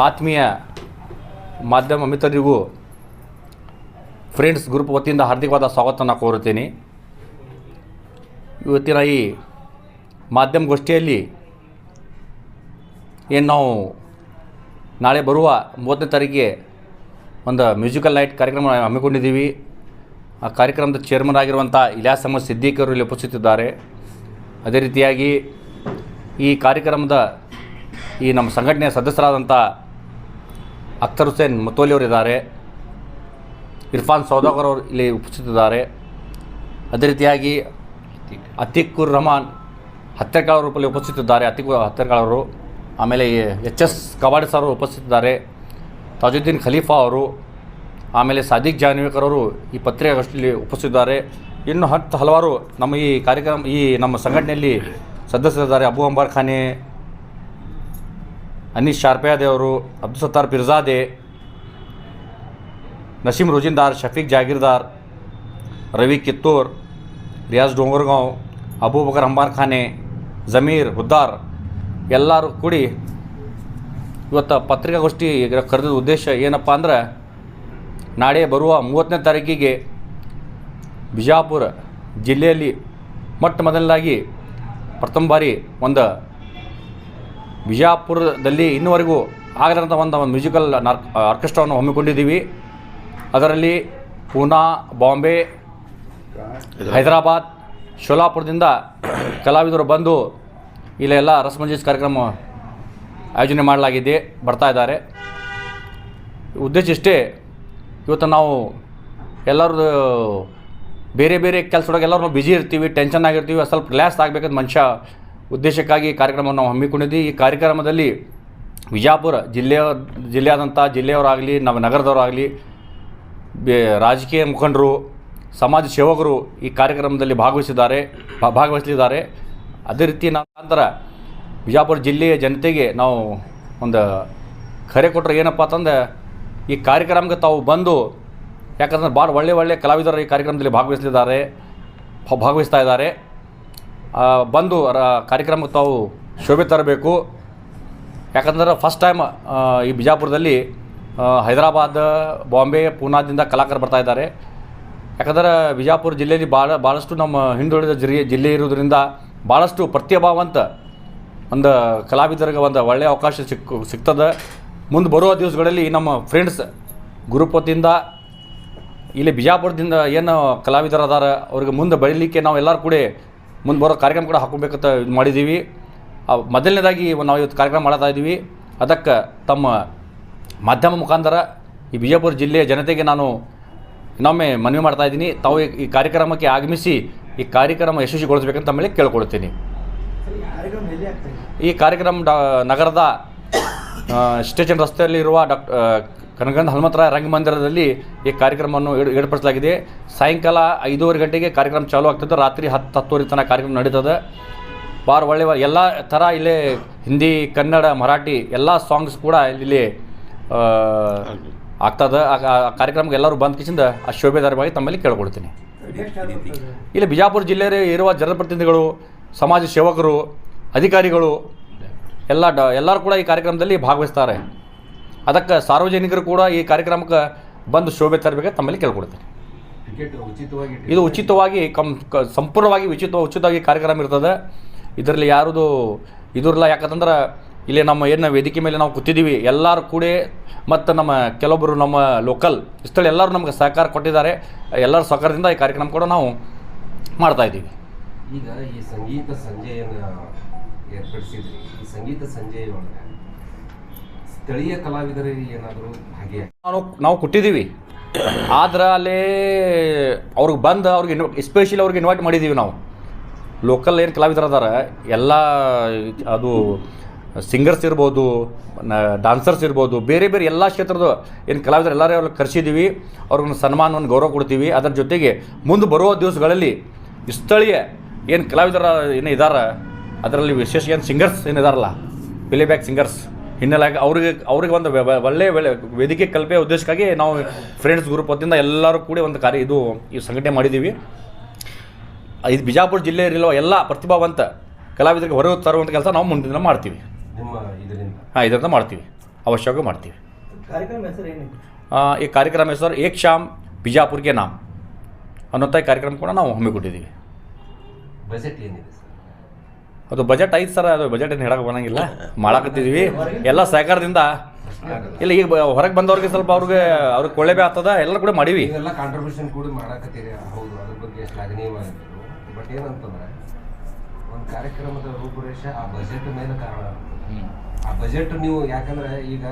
ಆತ್ಮೀಯ ಮಾಧ್ಯಮ ಮಿತ್ರರಿಗೂ friends group ವತಿಯಿಂದ ಹಾರ್ದಿಕವಾದ ಸ್ವಾಗತವನ್ನು ಕೋರುತ್ತೇನೆ. ಇವತ್ತಿನ ಈ ಮಾಧ್ಯಮಗೋಷ್ಠಿಯಲ್ಲಿ ಏನು ನಾವು ನಾಳೆ ಬರುವ 30ನೇ ತಾರೀಕಿಗೆ ಒಂದು ಮ್ಯೂಸಿಕಲ್ ನೈಟ್ ಕಾರ್ಯಕ್ರಮ ಹಮ್ಮಿಕೊಂಡಿದ್ದೀವಿ. ಆ ಕಾರ್ಯಕ್ರಮದ ಚೇರ್ಮನ್ ಆಗಿರುವಂಥ ಇಲಿಯಾಸ್ ಅಹಮದ್ ಸಿದ್ದಿಕ್ ಅವರು ಇಲ್ಲಿ ಉಪಸ್ಥಿತಿದ್ದಾರೆ. ಅದೇ ರೀತಿಯಾಗಿ ಈ ಕಾರ್ಯಕ್ರಮದ ಈ ನಮ್ಮ ಸಂಘಟನೆಯ ಸದಸ್ಯರಾದಂಥ ಅಖ್ತರ್ ಹುಸೇನ್ ಮುತೋಲಿ ಅವರಿದ್ದಾರೆ, ಇರ್ಫಾನ್ ಸೌದಾಗರ್ ಅವರು ಇಲ್ಲಿ ಉಪಸ್ಥಿತಿದ್ದಾರೆ. ಅದೇ ರೀತಿಯಾಗಿ ಅತೀಕುರ್ ರಹಮಾನ್ ಹತ್ತೆಕಾಳ್ ರೂಪದಲ್ಲಿ ಉಪಸ್ಥಿತಿದ್ದಾರೆ, ಹತ್ತೆಕಾಳ್ ಅವರು. ಆಮೇಲೆ HS ಕವಾಡಿ ಸರ್ ಅವರು ಉಪಸ್ಥಿತಿದ್ದಾರೆ, ತಾಜುದ್ದೀನ್ ಖಲೀಫಾ ಅವರು, ಆಮೇಲೆ ಸಾದಿಕ್ ಜಾನ್ವೇಕರ್ ಅವರು ಈ ಪತ್ರಿಕಾಗೋಷ್ಠಿಯಲ್ಲಿ ಉಪಸ್ಥಿತಿದ್ದಾರೆ. ಇನ್ನು ಹಲವಾರು ನಮ್ಮ ಈ ಕಾರ್ಯಕ್ರಮ ಈ ನಮ್ಮ ಸಂಘಟನೆಯಲ್ಲಿ ಸದಸ್ಯರಿದ್ದಾರೆ. ಅಬು ಅಂಬಾರ್ ಖಾನೆ, ಅನೀಸ್ ಶಾರ್ಪಯಾದೆ ಅವರು, ಅಬ್ದುಲ್ ಸತ್ತಾರ್ ಪಿರ್ಜಾದೆ, ನಸೀಮ್ ರೋಜಿಂದಾರ್, ಶಫೀಕ್ ಜಾಗೀರ್ದಾರ್, ರವಿ ಕಿತ್ತೂರ್, ರಿಯಾಜ್ ಡೋಂಗರ್ಗಾಂವ್, ಅಬೂಬಕರ್ ಅಂಬಾರ್ ಖಾನೆ, ಜಮೀರ್ ಹುದ್ದಾರ್ ಎಲ್ಲರೂ ಕೂಡಿ ಇವತ್ತು ಪತ್ರಿಕಾಗೋಷ್ಠಿ ಕರೆದ ಉದ್ದೇಶ ಏನಪ್ಪ ಅಂದ್ರೆ, ನಾಳೆ ಬರುವ 30ನೇ ತಾರೀಕಿಗೆ ಬಿಜಾಪುರ ಜಿಲ್ಲೆಯಲ್ಲಿ ಮೊದಲನೇದಾಗಿ ಪ್ರಥಮ ಬಾರಿ ಒಂದು ಬಿಜಾಪುರದಲ್ಲಿ ಇನ್ನುವರೆಗೂ ಆಗದಂಥ ಒಂದು ಮ್ಯೂಸಿಕಲ್ ಆರ್ಕೆಸ್ಟ್ರಾವನ್ನು ಹಮ್ಮಿಕೊಂಡಿದ್ದೀವಿ. ಅದರಲ್ಲಿ ಪೂನಾ, ಬಾಂಬೆ, ಹೈದರಾಬಾದ್, ಶೋಲಾಪುರದಿಂದ ಕಲಾವಿದರು ಬಂದು ಇಲ್ಲೆಲ್ಲ ರಸಮಂಜರಿ ಕಾರ್ಯಕ್ರಮ ಆಯೋಜನೆ ಮಾಡಲಾಗಿದೆ, ಬರ್ತಾ ಇದ್ದಾರೆ. ಉದ್ದೇಶ ಇಷ್ಟೇ, ಇವತ್ತು ನಾವು ಎಲ್ಲರೂ ಬೇರೆ ಬೇರೆ ಕೆಲಸದೊಳಗೆ ಎಲ್ಲರೂ ಬ್ಯುಸಿ ಇರ್ತೀವಿ, ಟೆನ್ಷನ್ ಆಗಿರ್ತೀವಿ, ಸ್ವಲ್ಪ ರಿಲ್ಯಾಕ್ಸ್ ಆಗಬೇಕಂತ ಮನುಷ್ಯ ಉದ್ದೇಶಕ್ಕಾಗಿ ಕಾರ್ಯಕ್ರಮವನ್ನು ನಾವು ಹಮ್ಮಿಕೊಂಡಿದ್ದೀವಿ. ಈ ಕಾರ್ಯಕ್ರಮದಲ್ಲಿ ವಿಜಯಪುರ ಜಿಲ್ಲೆಯಾದಂಥ ಜಿಲ್ಲೆಯವರಾಗಲಿ, ನಮ್ಮ ನಗರದವರಾಗಲಿ, ರಾಜಕೀಯ ಮುಖಂಡರು, ಸಮಾಜ ಸೇವಕರು ಈ ಕಾರ್ಯಕ್ರಮದಲ್ಲಿ ಭಾಗವಹಿಸಲಿದ್ದಾರೆ. ಅದೇ ರೀತಿ ನಂತರ ವಿಜಯಪುರ ಜಿಲ್ಲೆಯ ಜನತೆಗೆ ನಾವು ಒಂದು ಕರೆ ಕೊಟ್ಟರೆ ಏನಪ್ಪ ಅಂತಂದ್ರೆ, ಈ ಕಾರ್ಯಕ್ರಮಕ್ಕೆ ತಾವು ಬಂದು, ಯಾಕಂದ್ರೆ ಭಾಳ ಒಳ್ಳೆ ಕಲಾವಿದರು ಈ ಕಾರ್ಯಕ್ರಮದಲ್ಲಿ ಭಾಗವಹಿಸ್ತಾ ಇದ್ದಾರೆ. ಬಂದು ಕಾರ್ಯಕ್ರಮಕ್ಕೆ ತಾವು ಶೋಭೆ ತರಬೇಕು. ಯಾಕಂದ್ರೆ ಫಸ್ಟ್ ಟೈಮ್ ಈ ಬಿಜಾಪುರದಲ್ಲಿ ಹೈದರಾಬಾದ್, ಬಾಂಬೆ, ಪೂನಾದಿಂದ ಕಲಾಕಾರರು ಬರ್ತಾ ಇದ್ದಾರೆ. ಯಾಕಂದ್ರೆ ಬಿಜಾಪುರ ಜಿಲ್ಲೆಯಲ್ಲಿ ಭಾಳಷ್ಟು ನಮ್ಮ ಹಿಂದುಳಿದ ಜಿಲ್ಲೆ ಇರೋದ್ರಿಂದ ಭಾಳಷ್ಟು ಪ್ರತಿಭಾವಂತ ಒಂದು ಕಲಾವಿದರಿಗೆ ಒಂದು ಒಳ್ಳೆಯ ಅವಕಾಶ ಸಿಗ್ತದೆ. ಮುಂದೆ ಬರುವ ದಿವಸಗಳಲ್ಲಿ ನಮ್ಮ ಫ್ರೆಂಡ್ಸ್ ಗ್ರೂಪ್ ವತಿಯಿಂದ ಇಲ್ಲಿ ಬಿಜಾಪುರದಿಂದ ಏನು ಕಲಾವಿದರು ಅದಾರ ಅವ್ರಿಗೆ ಮುಂದೆ ಬೆಳೀಲಿಕ್ಕೆ ನಾವು ಎಲ್ಲರೂ ಕೂಡ ಮುಂದೆ ಬರೋ ಕಾರ್ಯಕ್ರಮ ಕೂಡ ಹಾಕೋಬೇಕಂತ ಇದು ಮಾಡಿದ್ದೀವಿ. ಮೊದಲನೇದಾಗಿ ನಾವು ಇವತ್ತು ಕಾರ್ಯಕ್ರಮ ಮಾಡ್ತಾ ಇದ್ದೀವಿ. ಅದಕ್ಕೆ ತಮ್ಮ ಮಾಧ್ಯಮ ಮುಖಾಂತರ ಈ ಬಿಜಾಪುರ ಜಿಲ್ಲೆಯ ಜನತೆಗೆ ನಾನು ಇನ್ನೊಮ್ಮೆ ಮನವಿ ಮಾಡ್ತಾಯಿದ್ದೀನಿ, ತಾವು ಈ ಕಾರ್ಯಕ್ರಮಕ್ಕೆ ಆಗಮಿಸಿ ಈ ಕಾರ್ಯಕ್ರಮ ಯಶಸ್ವಿಗೊಳಿಸಬೇಕಂತ ತಮ್ಮಲ್ಲಿ ಕೇಳ್ಕೊಳ್ತೀನಿ. ಈ ಕಾರ್ಯಕ್ರಮ ನಗರದ ಸ್ಟೇಷನ್ ರಸ್ತೆಯಲ್ಲಿರುವ ಕನಗಂಧ ಹನುಮಂತರಾಯ ರಂಗಮಂದಿರದಲ್ಲಿ ಈ ಕಾರ್ಯಕ್ರಮವನ್ನು ಏರ್ಪಡಿಸಲಾಗಿದೆ. ಸಾಯಂಕಾಲ 5:30 ಗಂಟೆಗೆ ಕಾರ್ಯಕ್ರಮ ಚಾಲೂ ಆಗ್ತದೆ, ರಾತ್ರಿ 10-10:30 ತನಕ ಕಾರ್ಯಕ್ರಮ ನಡೀತದೆ. ಭಾಳ ಒಳ್ಳೆಯ ಎಲ್ಲ ಥರ ಇಲ್ಲೇ ಹಿಂದಿ, ಕನ್ನಡ, ಮರಾಠಿ ಎಲ್ಲ ಸಾಂಗ್ಸ್ ಕೂಡ ಇಲ್ಲಿ ಆಗ್ತದೆ. ಆ ಕಾರ್ಯಕ್ರಮಕ್ಕೆ ಎಲ್ಲರೂ ಬಂದ ಕಿಸಿಂದ ಆ ಶೋಭೆದಾರವಾಗಿ ತಮ್ಮಲ್ಲಿ ಕೇಳ್ಕೊಳ್ತೀನಿ. ಇಲ್ಲಿ ಬಿಜಾಪುರ ಜಿಲ್ಲೆಯಲ್ಲಿ ಇರುವ ಜನಪ್ರತಿನಿಧಿಗಳು, ಸಮಾಜ ಸೇವಕರು, ಅಧಿಕಾರಿಗಳು ಎಲ್ಲರೂ ಕೂಡ ಈ ಕಾರ್ಯಕ್ರಮದಲ್ಲಿ ಭಾಗವಹಿಸ್ತಾರೆ. ಅದಕ್ಕೆ ಸಾರ್ವಜನಿಕರು ಕೂಡ ಈ ಕಾರ್ಯಕ್ರಮಕ್ಕೆ ಬಂದು ಶೋಭೆ ತರಬೇಕಂತ ತಮ್ಮಲ್ಲಿ ಕೇಳ್ಕೊಡ್ತೀನಿ. ಇದು ಉಚಿತವಾಗಿ ಸಂಪೂರ್ಣವಾಗಿ ಉಚಿತವಾಗಿ ಕಾರ್ಯಕ್ರಮ ಇರ್ತದೆ. ಇದರಲ್ಲಿ ಯಾರದು ಇದಿರಲ್ಲ. ಯಾಕಂತಂದ್ರೆ ಇಲ್ಲಿ ನಮ್ಮ ಏನು ವೇದಿಕೆ ಮೇಲೆ ನಾವು ಕೂತಿದ್ದೀವಿ ಎಲ್ಲರೂ ಕೂಡ, ಮತ್ತು ನಮ್ಮ ಕೆಲವೊಬ್ಬರು ನಮ್ಮ ಲೋಕಲ್ ಸ್ಥಳ ಎಲ್ಲರೂ ನಮಗೆ ಸಹಕಾರ ಕೊಟ್ಟಿದ್ದಾರೆ. ಎಲ್ಲರ ಸಹಕಾರದಿಂದ ಈ ಕಾರ್ಯಕ್ರಮ ಕೂಡ ನಾವು ಮಾಡ್ತಾಯಿದ್ದೀವಿ. ಈಗ ಈ ಸಂಗೀತ ಸಂಜೆಯನ್ನು ಏರ್ಪಡಿಸಿದ್ರಿ. ಈ ಸಂಗೀತ ಸಂಜೆ ಒಳಗೆ ಸ್ಥಳೀಯ ಕಲಾವಿದರಿಗೆ ಏನಾದರೂ ಹಾಗೆ ನಾವು ಕೊಟ್ಟಿದ್ದೀವಿ. ಆದ್ರೆ ಅಲ್ಲಿ ಅವ್ರಿಗೆ ಬಂದು ಎಸ್ಪೆಷಲಿ ಅವ್ರಿಗೆ ಇನ್ವೈಟ್ ಮಾಡಿದ್ದೀವಿ. ನಾವು ಲೋಕಲ್ ಏನು ಕಲಾವಿದರು ಅದಾರ ಎಲ್ಲ, ಅದು ಸಿಂಗರ್ಸ್ ಇರ್ಬೋದು, ಡಾನ್ಸರ್ಸ್ ಇರ್ಬೋದು, ಬೇರೆ ಬೇರೆ ಎಲ್ಲ ಕ್ಷೇತ್ರದ ಏನು ಕಲಾವಿದರು ಎಲ್ಲರೂ ಅವ್ರಿಗೆ ಕರೆಸಿದ್ದೀವಿ. ಅವ್ರಿಗೊಂದು ಸನ್ಮಾನವನ್ನು ಗೌರವ ಕೊಡ್ತೀವಿ. ಅದರ ಜೊತೆಗೆ ಮುಂದೆ ಬರುವ ದಿವಸಗಳಲ್ಲಿ ಸ್ಥಳೀಯ ಏನು ಕಲಾವಿದರ ಏನು ಇದ್ದಾರೆ, ಅದರಲ್ಲಿ ವಿಶೇಷ ಏನು ಸಿಂಗರ್ಸ್ ಏನಿದಾರಲ್ಲ, ಪ್ಲೇಬ್ಯಾಕ್ ಸಿಂಗರ್ಸ್ ಹಿನ್ನೆಲೆ ಅವ್ರಿಗೆ ಒಂದು ಒಳ್ಳೆಯ ವೇದಿಕೆ ಕಲ್ಪೆಯ ಉದ್ದೇಶಕ್ಕಾಗಿ ನಾವು ಫ್ರೆಂಡ್ಸ್ ಗ್ರೂಪ್ ವತಿಯಿಂದ ಎಲ್ಲರೂ ಕೂಡಿ ಒಂದು ಈ ಸಂಘಟನೆ ಮಾಡಿದ್ದೀವಿ. ಇದು ಬಿಜಾಪುರ ಜಿಲ್ಲೆಯಲ್ಲಿರುವ ಎಲ್ಲ ಪ್ರತಿಭಾವಂತ ಕಲಾವಿದರಿಗೆ ಹೊರಗೆ ತರುವಂಥ ಕೆಲಸ ನಾವು ಮುಂದಿನ ಮಾಡ್ತೀವಿ. ಇದರಿಂದ ಮಾಡ್ತೀವಿ. ಅವಶ್ಯವಾಗಿ ಮಾಡ್ತೀವಿ. ಕಾರ್ಯಕ್ರಮ ಹೆಸರು ಏನಿದೆ? ಈ ಕಾರ್ಯಕ್ರಮ ಹೆಸರು ಏಕ್ ಶಾಮ್ ಬಿಜಾಪುರ್ಗೆ ನಾಮ್ ಅನ್ನೋಂಥ ಈ ಕಾರ್ಯಕ್ರಮ ಕೂಡ ನಾವು ಹಮ್ಮಿಕೊಟ್ಟಿದ್ದೀವಿ. ಬಜೆಟ್ ಏನಿದೆ ಸರ್? ಅದು ಬಜೆಟ್ ಐತೆ ಸರ್, ಅದು ಬಜೆಟ್ ಏನು ಹೇಳಕ್ಕೆ ಬರೋಂಗಿಲ್ಲ, ಮಾಡಕತ್ತಿದ್ದೀವಿ ಎಲ್ಲ ಸಹಕಾರದಿಂದ. ಇಲ್ಲ ಈಗ ಹೊರಗೆ ಬಂದವ್ರಿಗೆ ಸ್ವಲ್ಪ ಅವ್ರಿಗೆ ಕೊಳ್ಳೇಬೇ ಆಗ್ತದ, ಎಲ್ಲರೂ ಕೂಡ ಮಾಡೀವಿ. ಎಲ್ಲ ಕಾಂಟ್ರಿಬ್ಯೂಷನ್ ಕೂಡ ಮಾಡಕತ್ತೀರಿ, ಹೌದು, ಅದ್ರ ಬಗ್ಗೆ ಶ್ಲಾಘನೀಯವಾಗಿತ್ತು. ಬಟ್ ಏನಂತಂದ್ರೆ ಒಂದು ಕಾರ್ಯಕ್ರಮದ ರೂಪುರೇಷ ಆ ಬಜೆಟ್ ಮೇಲೆ ಕಾರಣ ಆಗ್ತದೆ. ಆ ಬಜೆಟ್ ನೀವು ಯಾಕಂದ್ರೆ ಈಗ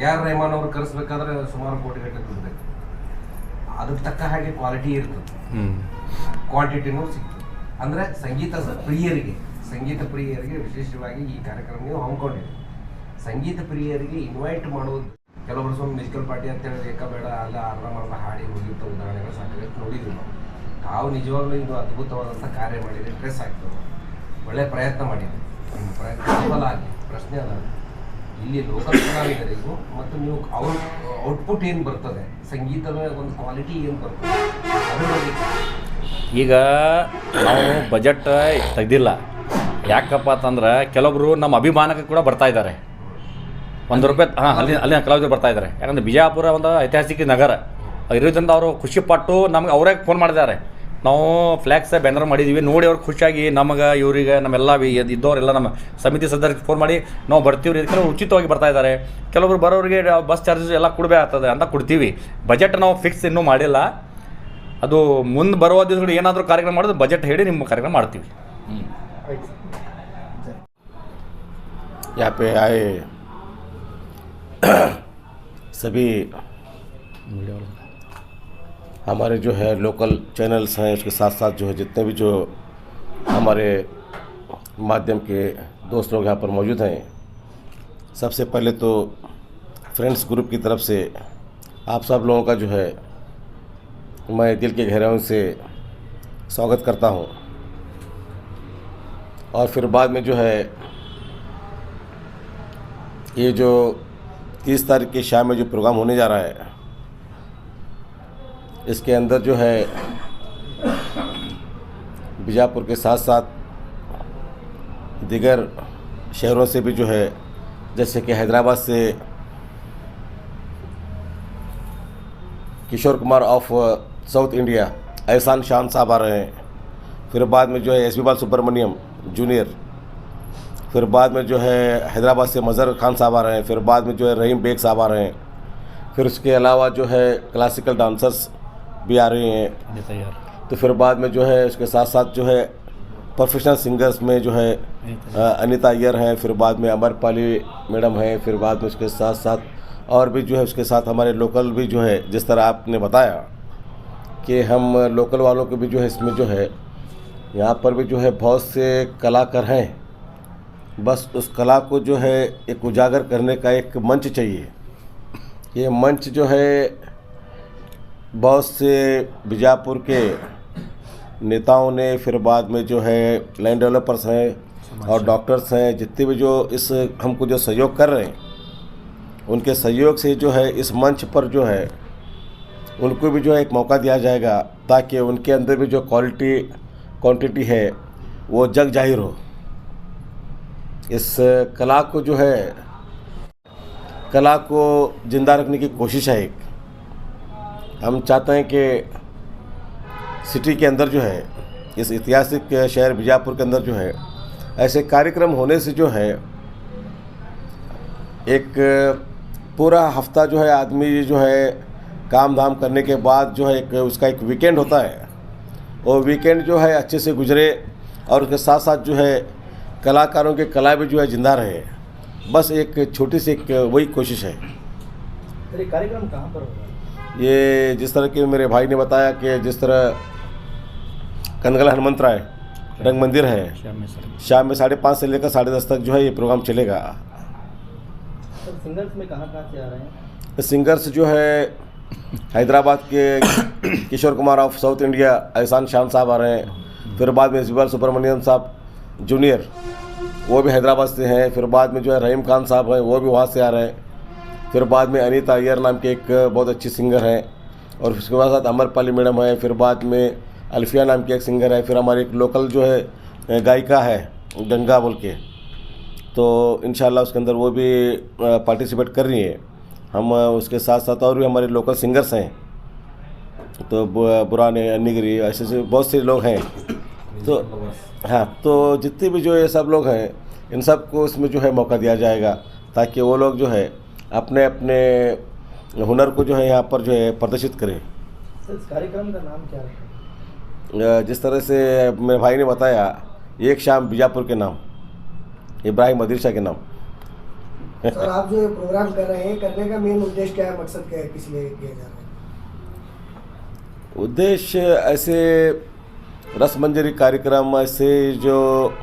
AR ರೆಹಮಾನ್ ಅವ್ರು ಕರೆಸ್ಬೇಕಾದ್ರೆ ಸುಮಾರು ಕೋಟಿಗಟ್ಟಲೆ ದುಡ್ಡು ಬೇಕು. ಅದಕ್ಕೆ ತಕ್ಕ ಹಾಗೆ ಕ್ವಾಲಿಟಿ ಇರ್ತದೆ, ಕ್ವಾಂಟಿಟಿನೂ ಸಿಗ್ತದೆ. ಅಂದರೆ ಸಂಗೀತ ಪ್ರಿಯರಿಗೆ ವಿಶೇಷವಾಗಿ ಈ ಕಾರ್ಯಕ್ರಮ ನೀವು ಹಮ್ಮಿಕೊಂಡಿರಿ. ಸಂಗೀತ ಪ್ರಿಯರಿಗೆ ಇನ್ವೈಟ್ ಮಾಡೋದು, ಕೆಲವೊಬ್ಬರು ಸುಮ್ಮನೆ ಮ್ಯೂಸಿಕಲ್ ಪಾರ್ಟಿ ಅಂತೇಳಿ ಬೇಕಾ ಬೇಡ ಅಲ್ಲ ಅರ್ಧ ಹಾಡಿ ಹೋಗಿರ್ತ ಉದಾಹರಣೆಗಳು ಸಾಕಷ್ಟು ನೋಡಿದ್ವಿ ನಾವು ನಿಜವಾಗ್ಲೂ ಇದು ಅದ್ಭುತವಾದಂಥ ಕಾರ್ಯ ಮಾಡಿದರೆ ಸ್ಟ್ರೆಸ್ ಆಗ್ತದೆ. ಒಳ್ಳೆಯ ಪ್ರಯತ್ನ ಮಾಡಿದ್ವಿ, ನಿಮ್ಮ ಪ್ರಯತ್ನ ಸಫಲ ಆಗಲಿ. ಪ್ರಶ್ನೆ ಅಲ್ಲ, ಇಲ್ಲಿ ಲೋಕಲ್ ಕಲಾವಿದರಿಗೂ ಮತ್ತು ನೀವು ಅವ್ರ ಔಟ್ಪುಟ್ ಏನು ಬರ್ತದೆ, ಸಂಗೀತದ ಒಂದು ಕ್ವಾಲಿಟಿ ಏನು ಬರ್ತದೆ ಅದ್ರ ಬಗ್ಗೆ. ಈಗ ನಾವು ಬಜೆಟ್ ತೆಗ್ದಿಲ್ಲ, ಯಾಕಪ್ಪ ಅಂತಂದ್ರೆ ಕೆಲವೊಬ್ರು ನಮ್ಮ ಅಭಿಮಾನಕ್ಕೆ ಕೂಡ ಬರ್ತಾ ಇದ್ದಾರೆ. ₹1 ಅಲ್ಲಿನ ಕಲಾವಿದರು ಬರ್ತಾ ಇದ್ದಾರೆ. ಯಾಕಂದರೆ ಬಿಜಾಪುರ ಒಂದು ಐತಿಹಾಸಿಕ ನಗರ ಇರೋದ್ರಿಂದ ಅವರು ಖುಷಿಪಟ್ಟು ನಮ್ಗೆ ಅವರೇ ಫೋನ್ ಮಾಡಿದ್ದಾರೆ. ನಾವು ಫ್ಲ್ಯಾಕ್ಸ್ ಬ್ಯಾನರ್ ಮಾಡಿದ್ದೀವಿ ನೋಡಿ, ಅವ್ರು ಖುಷಿಯಾಗಿ ನಮಗೆ ಇವರಿಗೆ ನಮ್ಮೆಲ್ಲ ಇದ್ದವರೆಲ್ಲ ನಮ್ಮ ಸಮಿತಿ ಸದಸ್ಯರಿಗೆ ಫೋನ್ ಮಾಡಿ ನಾವು ಬರ್ತೀವಿ. ಕೆಲವರು ಉಚಿತವಾಗಿ ಬರ್ತಾ ಇದ್ದಾರೆ, ಕೆಲವರು ಬರೋರಿಗೆ ಬಸ್ ಚಾರ್ಜಸ್ ಎಲ್ಲ ಕೊಡಬೇಕಾಗ್ತದೆ ಅಂತ ಕೊಡ್ತೀವಿ. ಬಜೆಟ್ ನಾವು ಫಿಕ್ಸ್ ಇನ್ನೂ ಮಾಡಿಲ್ಲ, ಅದು ಮುಂದೆ ಬರುವ ದಿವಸಗಳು ಏನಾದರೂ ಕಾರ್ಯಕ್ರಮ ಮಾಡೋದು ಬಜೆಟ್ ಹೇಳಿ ನಿಮ್ಮ ಕಾರ್ಯಕ್ರಮ ಮಾಡ್ತೀವಿ. यहाँ पे आए सभी हमारे जो है लोकल चैनल्स हैं, उसके साथ साथ जो है जितने भी जो हमारे माध्यम के दोस्त लोग यहाँ पर मौजूद हैं, सबसे पहले तो फ्रेंड्स ग्रुप की तरफ से आप सब लोगों का जो है मैं दिल के गहराइयों से स्वागत करता हूँ। और फिर बाद में जो है ये जो 30 तारीख की शाम में जो प्रोग्राम होने जा रहा है, इसके अंदर जो है बीजापुर के साथ साथ दीगर शहरों से भी जो है, जैसे कि हैदराबाद से Kishore Kumar of south India एहसान शान साहब आ रहे हैं। फिर बाद में जो है SP बालसुब्रमण्यम जूनियर, फिर बाद में जो है हैदराबाद से मज़हर खान साहब आ रहे हैं। फिर बाद में जो है रहीम बेग साहब आ रहे हैं। फिर उसके अलावा जो है क्लासिकल डांसर्स भी आ रहे हैं। तो फिर बाद में जो है उसके साथ साथ जो है प्रोफेशनल सिंगर्स में जो है अनीता अय्यर हैं। फिर बाद में अमरपाली मैडम हैं। फिर बाद में उसके साथ साथ और भी जो है उसके साथ हमारे लोकल भी जो है, जिस तरह आपने बताया कि हम लोकल वालों के भी जो है इसमें जो है यहाँ पर भी जो है बहुत से कलाकार हैं। बस उस कला को जो है एक उजागर करने का एक मंच चाहिए। ये मंच जो है बहुत से बीजापुर के नेताओं ने, फिर बाद में जो है लैंड डेवलपर्स हैं और डॉक्टर्स हैं, जितने भी जो इस हमको जो सहयोग कर रहे हैं, उनके सहयोग से जो है इस मंच पर जो है उनको भी जो है एक मौका दिया जाएगा, ताकि उनके अंदर भी जो क्वांटिटी है वो जग जाहिर हो। इस कला को जो है, कला को ज़िंदा रखने की कोशिश है। एक हम चाहते हैं कि सिटी के अंदर जो है, इस ऐतिहासिक शहर बीजापुर के अंदर जो है ऐसे कार्यक्रम होने से जो है एक पूरा हफ्ता जो है आदमी जो है काम धाम करने के बाद जो है एक उसका एक वीकेंड होता है, वो वीकेंड जो है अच्छे से गुजरे और उसके साथ साथ जो है कलाकारों के कला भी जो है ज़िंदा रहे। बस एक छोटी सी एक वही कोशिश है। कार्यक्रम कहाँ पर होगा? ये जिस तरह कि मेरे भाई ने बताया कि जिस तरह कनगला हनुमंत राय रंग मंदिर है, शाम में 5:30 से लेकर 10:30 तक जो है ये प्रोग्राम चलेगा। सर सिंगर्स में कहाँ से आ रहे हैं? सिंगर्स जो है हैदराबाद के Kishore Kumar of south India एहसान शान साहब आ रहे हैं। फिर बाद में SP बालसुब्रमण्यम साहब जूनियर, वो भी हैदराबाद से हैं। फिर बाद में जो है रहीम खान साहब हैं, वो भी वहाँ से आ रहे हैं। फिर बाद में अनीता अय्यर नाम के एक बहुत अच्छी सिंगर हैं, और उसके बाद साथ अमरपाली मैडम है। फिर बाद में अल्फिया नाम की एक सिंगर है। फिर हमारी एक लोकल जो है गायिका है गंगा बोल के, तो इंशाल्लाह उसके अंदर वो भी पार्टिसिपेट कर रही है। हम उसके साथ साथ और भी हमारे लोकल सिंगर्स हैं, तो बुराने अन्नीगिरी ऐसे ऐसे बहुत से लोग हैं। तो हाँ, तो जितने भी जो ये सब लोग हैं इन सब को इसमें जो है मौका दिया जाएगा, ताकि वो लोग जो है अपने अपने हुनर को जो है यहाँ पर जो है प्रदर्शित करें। सर इस कार्यक्रम का नाम क्या है? जिस तरह से मेरे भाई ने बताया, एक शाम बीजापुर के नाम, इब्राहिम अदील शाह के नाम। सर आप जो ये प्रोग्राम कर रहे हैं, करने का मेन उद्देश्य क्या है, मकसद क्या है, किस लिए किया जा रहा है? उद्देश्य ऐसे रसमंजरी कार्यक्रम, ऐसे जो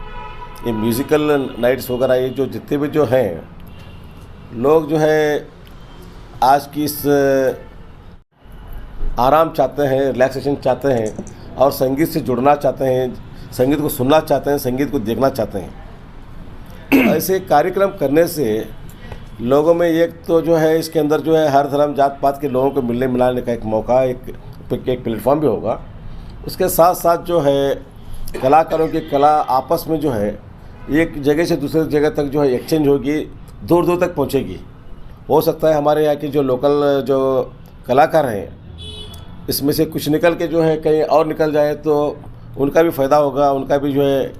ये म्यूज़िकल नाइट्स वगैरह, ये जो जितने भी जो हैं लोग जो है आज की इस आराम चाहते हैं, रिलैक्सेशन चाहते हैं और संगीत से जुड़ना चाहते हैं, संगीत को सुनना चाहते हैं, संगीत को देखना चाहते हैं। ऐसे कार्यक्रम करने से लोगों में एक तो जो है इसके अंदर जो है हर धर्म जात पात के लोगों को मिलने मिलाने का एक मौका, एक प्लेटफॉर्म भी होगा। उसके साथ साथ जो है कलाकारों की कला आपस में जो है एक जगह से दूसरे जगह तक जो है एक्सचेंज होगी, दूर दूर तक पहुंचेगी। हो सकता है हमारे यहाँ के जो लोकल जो कलाकार हैं इसमें से कुछ निकल के जो है कहीं और निकल जाए तो उनका भी फ़ायदा होगा, उनका भी जो है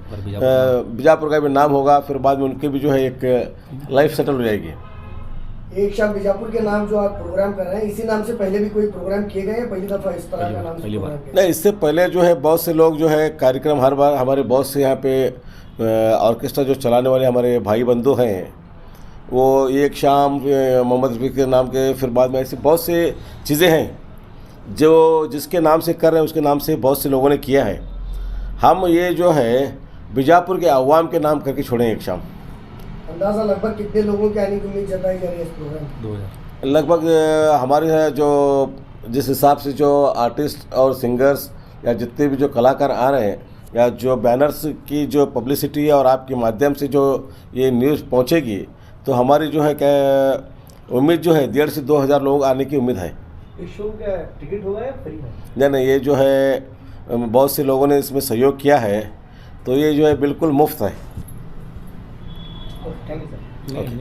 बीजापुर का भी नाम होगा, फिर बाद में उनकी भी जो है एक लाइफ सेटल हो जाएगी। एक शाम बीजापुर के नाम जो आप प्रोग्राम कर रहे हैं, इसी नाम से पहले भी कोई प्रोग्राम किए गए हैं? पहली दफ़ा इस तरह का नाम से प्रोग्राम किया? नहीं, इससे पहले जो है बहुत से लोग जो है कार्यक्रम हर बार हमारे बहुत से यहाँ पे ऑर्केस्ट्रा जो चलाने वाले हमारे भाई बंधु हैं, वो एक शाम मोहम्मद रफ़ी के नाम के, फिर बाद में ऐसी बहुत से चीज़ें हैं जो जिसके नाम से कर रहे हैं, उसके नाम से बहुत से लोगों ने किया है। हम ये जो है बीजापुर के अवाम के नाम करके छोड़ें एक शाम। अंदाज़ा लगभग कितने लोगों के आने की उम्मीद जताई जा रही है इस प्रोग्राम? 2000 लगभग हमारे यहाँ जो जिस हिसाब से जो आर्टिस्ट और सिंगर्स या जितने भी जो कलाकार आ रहे हैं, या जो बैनर्स की जो पब्लिसिटी है और आपके माध्यम से जो ये न्यूज़ पहुँचेगी, तो हमारी जो है क्या उम्मीद जो है 1,500 से 2,000 लोग आने की उम्मीद है। इस शो का टिकट होगा या फ्री है? नहीं, ये जो है बहुत से लोगों ने इसमें सहयोग किया है, तो ये जो है बिल्कुल मुफ्त है। Thank you sir. ओके।